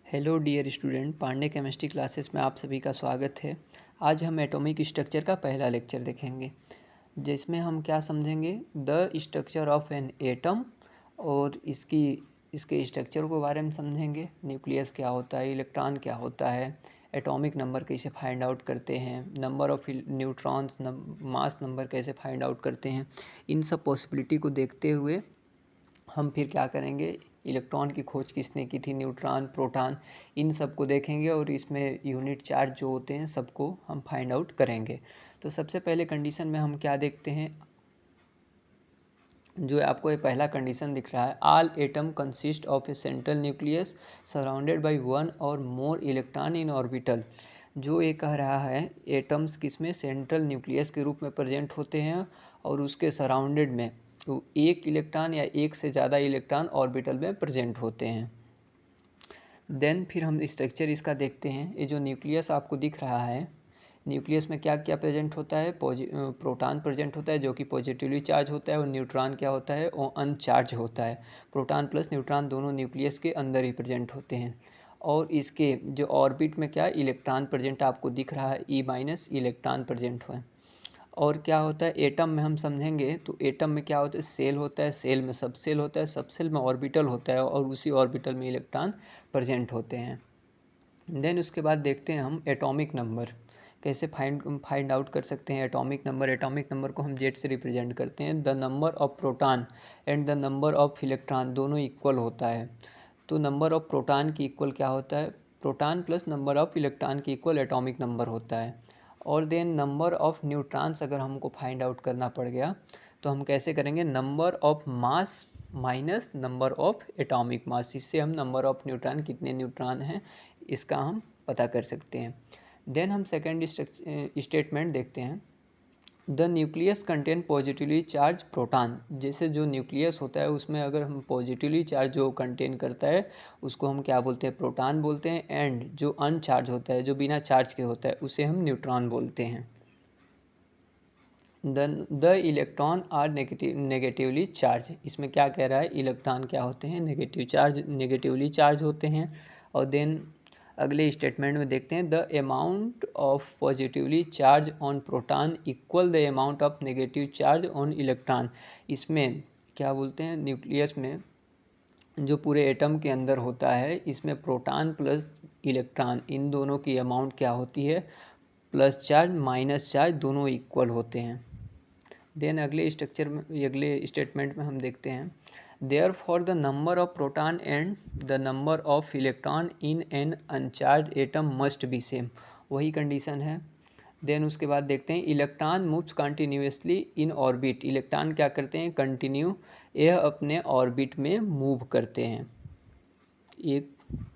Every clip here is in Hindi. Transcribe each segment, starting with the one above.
Hello dear student, Pandey chemistry classes में आप सभी का स्वागत है। आज हम एटॉमिक स्ट्रक्चर का पहला लेक्चर देखेंगे, जिसमें हम क्या समझेंगे, the structure of an atom. और इसके स्ट्रक्चर के बारे में समझेंगे। न्यूक्लियस क्या होता है, इलेक्ट्रॉन क्या होता है, एटॉमिक नंबर कैसे फाइंड आउट करते हैं, number of neutrons, mass number कैसे फाइंड आउट करते हैं। इन सब पॉसिबिलिटी को देखते हुए हम फिर क्या करेंगे, इलेक्ट्रॉन की खोज किसने की थी, न्यूट्रॉन, प्रोटॉन, इन सब को देखेंगे और इसमें यूनिट चार्ज जो होते हैं सबको हम फाइंड आउट करेंगे। तो सबसे पहले कंडीशन में हम क्या देखते हैं, जो आपको ये पहला कंडीशन दिख रहा है, all atom consist of A central nucleus surrounded by one और मोर इलेक्ट्रॉन इन ऑर्बिटल। जो ये कह रहा है, एटम्स किसमें, सेंट्रल न्यूक्लियस के रूप में प्रेजेंट होते हैं और उसके सराउंडेड में तो एक इलेक्ट्रॉन या एक से ज़्यादा इलेक्ट्रॉन ऑर्बिटल में प्रेजेंट होते हैं। देन फिर हम स्ट्रक्चर इसका देखते हैं। ये जो न्यूक्लियस आपको दिख रहा है, न्यूक्लियस में क्या क्या प्रेजेंट होता है, प्रोटॉन प्रेजेंट होता है जो कि पॉजिटिवली चार्ज होता है, और न्यूट्रॉन क्या होता है, वो अनचार्ज होता है। प्रोटॉन प्लस न्यूट्रॉन दोनों न्यूक्लियस के अंदर ही प्रेजेंट होते हैं। और इसके जो ऑर्बिट में क्या इलेक्ट्रॉन प्रेजेंट आपको दिख रहा है, E- इलेक्ट्रॉन प्रेजेंट है। और क्या होता है एटम में हम समझेंगे, तो एटम में क्या होता है, सेल होता है, सेल में सब सेल होता है, सब सेल में ऑर्बिटल होता है और उसी ऑर्बिटल में इलेक्ट्रॉन प्रेजेंट होते हैं। देन उसके बाद देखते हैं हम एटॉमिक नंबर कैसे फाइंड आउट कर सकते हैं। एटॉमिक नंबर को हम जेड से रिप्रेजेंट करते हैं। The number of proton and the number of electron दोनों इक्वल होता है। तो नंबर ऑफ प्रोटॉन की इक्वल क्या होता है, proton plus number of electron की इक्वल एटॉमिक नंबर होता है। और देन नंबर ऑफ न्यूट्रॉन्स अगर हमको फाइंड आउट करना पड़ गया तो हम कैसे करेंगे, number of mass minus number of atomic mass. इससे हम नंबर ऑफ न्यूट्रॉन, कितने न्यूट्रॉन हैं, इसका हम पता कर सकते हैं। देन हम सेकेंड स्टेटमेंट देखते हैं। The nucleus contain positively charge proton. जैसे जो न्यूक्लियस होता है उसमें अगर हम पॉजिटिवली चार्ज जो कंटेन करता है उसको हम क्या बोलते हैं, प्रोटॉन बोलते हैं। एंड जो अनचार्ज होता है, जो बिना चार्ज के होता है, उसे हम न्यूट्रॉन बोलते हैं। The electron are negatively charge. इसमें क्या कह रहा है, इलेक्ट्रॉन क्या होते हैं, नेगेटिवली चार्ज होते हैं। और देन अगले स्टेटमेंट में देखते हैं, the amount of positively charge on proton equal the amount of negative charge on electron. इसमें क्या बोलते हैं, न्यूक्लियस में जो पूरे एटम के अंदर होता है, इसमें प्रोटॉन प्लस इलेक्ट्रॉन इन दोनों की अमाउंट क्या होती है, प्लस चार्ज माइनस चार्ज दोनों इक्वल होते हैं। देन अगले स्टेटमेंट में हम देखते हैं, therefore the number of proton and the number of electron in an uncharge atom must be same. वही कंडीशन है। देन उसके बाद देखते हैं, electron moves continuously in orbit. Electron क्या करते हैं, कंटिन्यू यह अपने ऑर्बिट में मूव करते हैं, एक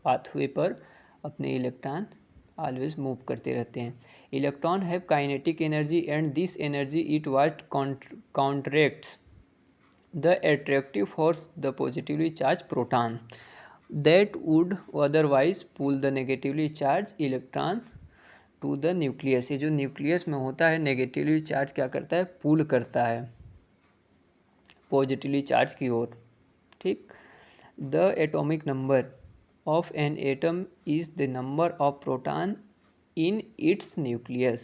पाथवे पर अपने इलेक्ट्रॉन ऑलवेज मूव करते रहते हैं। Electron have kinetic energy and this energy it what counteracts the attractive force the positively charge proton that would otherwise pull the negatively charge electron to the nucleus. ये जो न्यूक्लियस में होता है, नेगेटिवली चार्ज क्या करता है, पुल करता है पॉजिटिवली चार्ज की ओर। ठीक। The atomic number of an atom is the number of proton in its nucleus.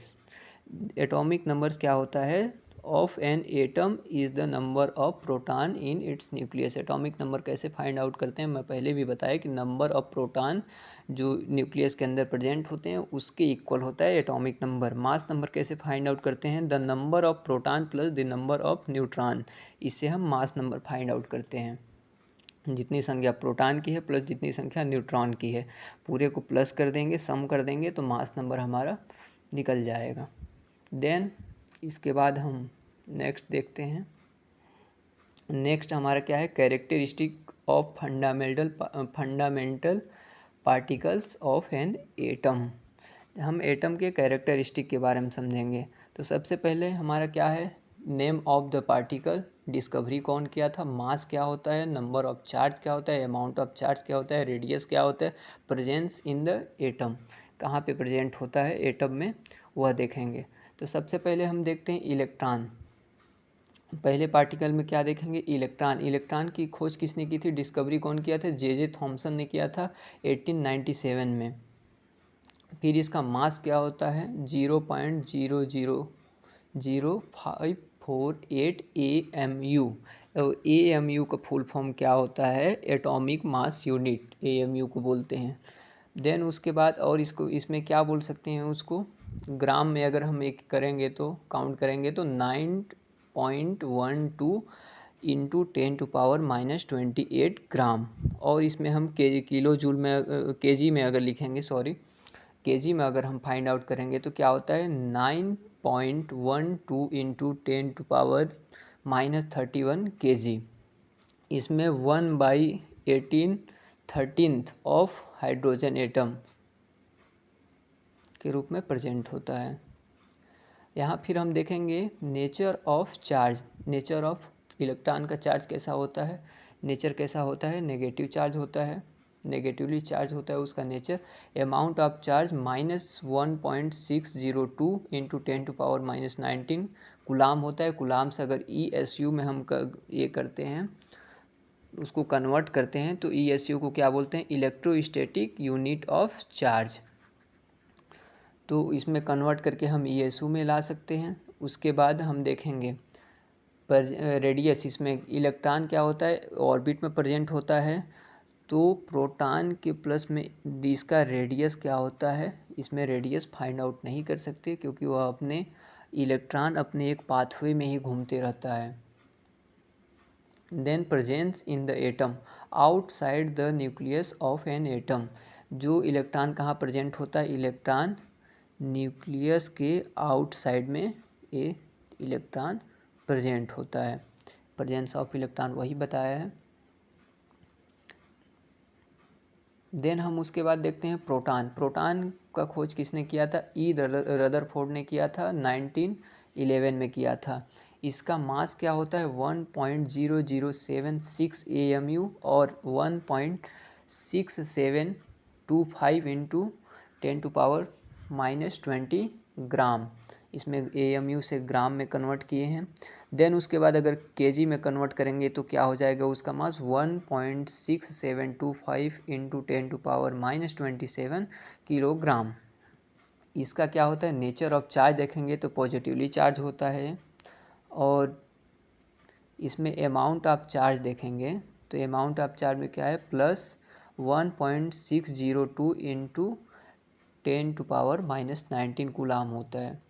Atomic numbers क्या होता है, of an atom is the number of proton in its nucleus. Atomic number कैसे फाइंड आउट करते हैं, मैं पहले भी बताया कि नंबर ऑफ प्रोटॉन जो न्यूक्लियस के अंदर प्रेजेंट होते हैं उसके इक्वल होता है एटॉमिक नंबर। मास नंबर कैसे फाइंड आउट करते हैं, the number of proton plus the number of neutron. इससे हम मास नंबर फाइंड आउट करते हैं। जितनी संख्या प्रोटॉन की है प्लस जितनी संख्या न्यूट्रॉन की है, पूरे को प्लस कर देंगे, सम कर देंगे तो मास नंबर हमारा निकल जाएगा। देन इसके बाद हम नेक्स्ट देखते हैं। नेक्स्ट हमारा क्या है, characteristic of fundamental particles of an atom. हम एटम के कैरेक्टरिस्टिक के बारे में समझेंगे। तो सबसे पहले हमारा क्या है, name of the particle, discovery कौन किया था, मास क्या होता है, नंबर ऑफ चार्ज क्या होता है, अमाउंट ऑफ चार्ज क्या होता है, रेडियस क्या होता है, प्रेजेंस इन द एटम, कहाँ पे प्रेजेंट होता है एटम में, वह देखेंगे। तो सबसे पहले हम देखते हैं इलेक्ट्रॉन। पहले पार्टिकल में क्या देखेंगे, इलेक्ट्रॉन। इलेक्ट्रॉन की खोज किसने की थी, डिस्कवरी कौन किया था, जे थॉमसन ने किया था 1897 में। फिर इसका मास क्या होता है, 0.0000548 AMU। AMU का फुल फॉर्म क्या होता है, एटॉमिक मास यूनिट, AMU को बोलते हैं। देन उसके बाद और इसको इसमें क्या बोल सकते हैं, उसको ग्राम में अगर हम एक करेंगे तो काउंट करेंगे तो 9.12 इंटू 10⁻⁻28 ग्राम। और इसमें हम किलो जूल में केजी में अगर लिखेंगे, सॉरी केजी में अगर हम फाइंड आउट करेंगे तो क्या होता है, 9.12 इंटू 10⁻31 केजी। इसमें 1/18 ऑफ हाइड्रोजन एटम के रूप में प्रेजेंट होता है। यहाँ फिर हम देखेंगे nature of charge. Nature of electron का चार्ज कैसा होता है, नेचर कैसा होता है, नेगेटिव चार्ज होता है, नेगेटिवली चार्ज होता है उसका nature. Amount of charge -1.602 into 10⁻⁻19 गुलाम होता है। गुलाम से अगर ESU में हम ये करते हैं, उसको कन्वर्ट करते हैं तो ESU को क्या बोलते हैं, इलेक्ट्रोस्टैटिक यूनिट ऑफ चार्ज। तो इसमें कन्वर्ट करके हम ESU में ला सकते हैं। उसके बाद हम देखेंगे पर रेडियस, इसमें इलेक्ट्रॉन क्या होता है, ऑर्बिट में प्रेजेंट होता है। तो प्रोटॉन के प्लस में इसका रेडियस क्या होता है, इसमें रेडियस फाइंड आउट नहीं कर सकते क्योंकि वह अपने इलेक्ट्रॉन अपने एक पाथवे में ही घूमते रहता है। Then presence in the atom outside the nucleus of an atom. जो इलेक्ट्रॉन कहाँ प्रेजेंट होता है, इलेक्ट्रॉन न्यूक्लियस के आउटसाइड में ये इलेक्ट्रॉन प्रेजेंट होता है। प्रेजेंस ऑफ इलेक्ट्रॉन वही बताया है। देन हम उसके बाद देखते हैं प्रोटॉन। प्रोटॉन का खोज किसने किया था, रदरफोर्ड ने किया था, 1911 में किया था। इसका मास क्या होता है, 1.0076 AMU और 1.6725 इंटू 10⁻⁻20 ग्राम। इसमें AMU से ग्राम में कन्वर्ट किए हैं। देन उसके बाद अगर केजी में कन्वर्ट करेंगे तो क्या हो जाएगा, उसका मास 1.6725 इंटू 10⁻⁻27 किलोग्राम। इसका क्या होता है, नेचर ऑफ चार्ज देखेंगे तो पॉजिटिवली चार्ज होता है। और इसमें अमाउंट ऑफ चार्ज देखेंगे तो अमाउंट ऑफ चार्ज में क्या है, +1.602 इंटू 10⁻⁻19 कूलाम होता है।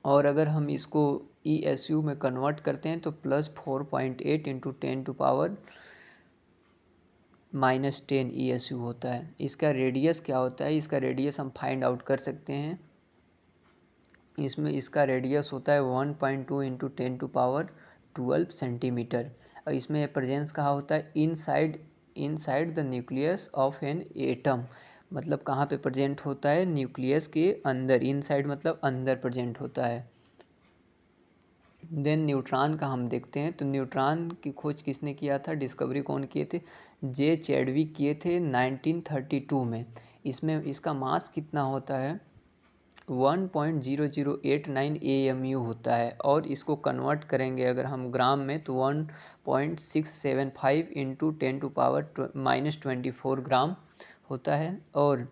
और अगर हम इसको ESU में कन्वर्ट करते हैं तो +4.8 इंटू 10⁻⁻10 ESU होता है। इसका रेडियस क्या होता है, इसका रेडियस हम फाइंड आउट कर सकते हैं। इसमें इसका रेडियस होता है 1.2 इंटू 10⁻12 सेंटीमीटर। और इसमें प्रेजेंस कहाँ होता है, inside the nucleus of an atom. मतलब कहाँ पे प्रेजेंट होता है, न्यूक्लियस के अंदर। इनसाइड मतलब अंदर प्रेजेंट होता है। देन न्यूट्रॉन का हम देखते हैं तो न्यूट्रॉन की खोज किसने किया था, डिस्कवरी कौन किए थे, जे चैडविक किए थे 1932 में। इसमें इसका मास कितना होता है, 1.0089 AMU होता है। और इसको कन्वर्ट करेंगे अगर हम ग्राम में तो 1.675 इंटू 10⁻⁻24 ग्राम होता है। और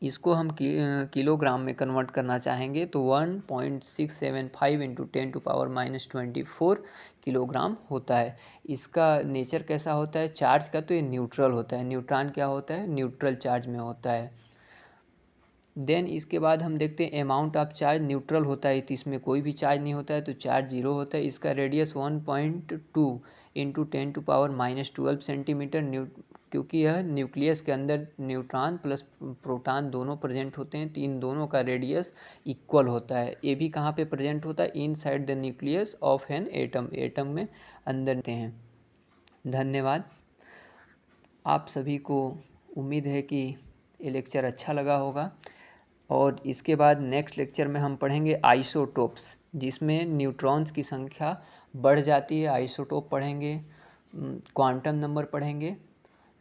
इसको हम किलोग्राम में कन्वर्ट करना चाहेंगे तो 1.675 इंटू 10⁻⁻24 किलोग्राम होता है। इसका नेचर कैसा होता है, चार्ज का तो ये न्यूट्रल होता है। न्यूट्रॉन क्या होता है, न्यूट्रल चार्ज में होता है। देन इसके बाद हम देखते हैं अमाउंट ऑफ चार्ज, न्यूट्रल होता है तो इसमें कोई भी चार्ज नहीं होता है तो चार्ज 0 होता है। इसका रेडियस 1.2 इंटू 10⁻⁻12 सेंटीमीटर। क्योंकि यह न्यूक्लियस के अंदर न्यूट्रॉन प्लस प्रोटॉन दोनों प्रेजेंट होते हैं तो इन दोनों का रेडियस इक्वल होता है। ये भी कहाँ पे प्रेजेंट होता है, inside the nucleus of an atom, atom में अंदर होते हैं। धन्यवाद। आप सभी को उम्मीद है कि ये लेक्चर अच्छा लगा होगा। और इसके बाद नेक्स्ट लेक्चर में हम पढ़ेंगे आइसोटोप्स, जिसमें न्यूट्रॉन्स की संख्या बढ़ जाती है। आइसोटोप पढ़ेंगे, क्वांटम नंबर पढ़ेंगे।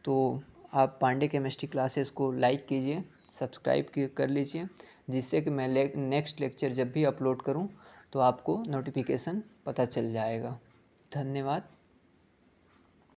तो आप पांडे केमिस्ट्री क्लासेस को लाइक कीजिए, सब्सक्राइब कर लीजिए, जिससे कि मैं नेक्स्ट लेक्चर जब भी अपलोड करूं तो आपको नोटिफिकेशन पता चल जाएगा। धन्यवाद।